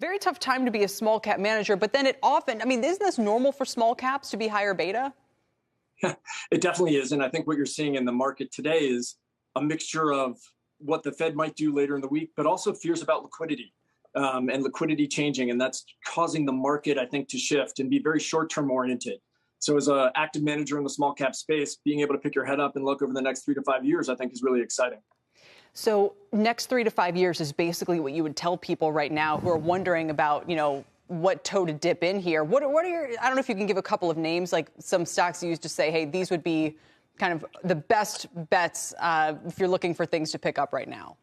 Very tough time to be a small cap manager, but then it often, I mean, isn't this normal for small caps to be higher beta? Yeah, it definitely is. And I think what you're seeing in the market today is a mixture of what the Fed might do later in the week, but also fears about liquidity and liquidity changing. And that's causing the market, I think, to shift and be very short-term oriented. So as an active manager in the small cap space, being able to pick your head up and look over the next 3 to 5 years, I think is really exciting. So next 3 to 5 years is basically what you would tell people right now who are wondering about, what toe to dip in here. What are your, I don't know if you can give a couple of names, like some stocks you used to say, hey, these would be kind of the best bets if you're looking for things to pick up right now.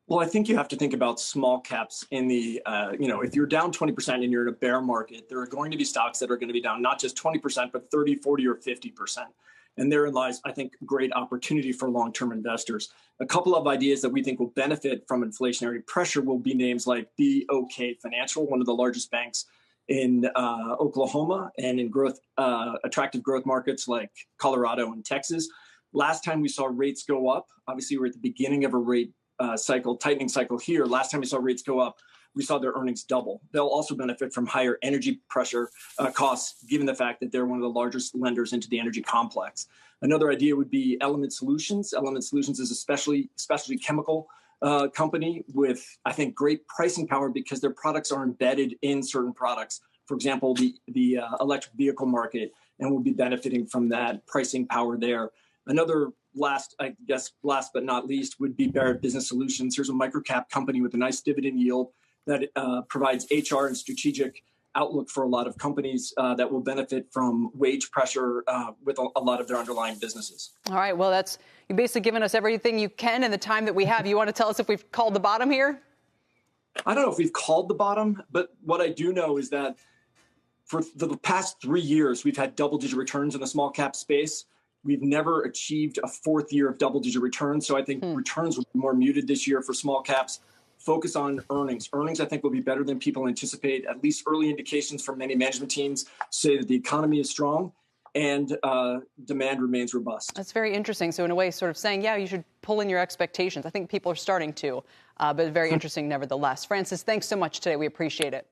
Well, I think you have to think about small caps in the, if you're down 20% and you're in a bear market, there are going to be stocks that are going to be down not just 20%, but 30, 40, or 50%. And therein lies, I think, great opportunity for long-term investors. A couple of ideas that we think will benefit from inflationary pressure will be names like BOK Financial, one of the largest banks in Oklahoma and in attractive growth markets like Colorado and Texas. Last time we saw rates go up, obviously we're at the beginning of a rate tightening cycle here. Last time we saw rates go up, we saw their earnings double. They'll also benefit from higher energy pressure costs, given the fact that they're one of the largest lenders into the energy complex. Another idea would be Element Solutions. Element Solutions is a specialty chemical company with, I think, great pricing power because their products are embedded in certain products. For example, the electric vehicle market, and will be benefiting from that pricing power there. Another last but not least would be Barrett Business Solutions. Here's a microcap company with a nice dividend yield that provides HR and strategic outlook for a lot of companies that will benefit from wage pressure with a lot of their underlying businesses. All right. Well, you've basically given us everything you can in the time that we have. You want to tell us if we've called the bottom here? I don't know if we've called the bottom, but what I do know is that for the past 3 years, we've had double-digit returns in the small cap space. We've never achieved a fourth year of double-digit returns. So I think returns will be more muted this year for small caps. Focus on earnings. Earnings, I think, will be better than people anticipate. At least early indications from many management teams say that the economy is strong and demand remains robust. That's very interesting. So in a way, sort of saying, yeah, you should pull in your expectations. I think people are starting to, but very interesting nevertheless. Francis, thanks so much today. We appreciate it.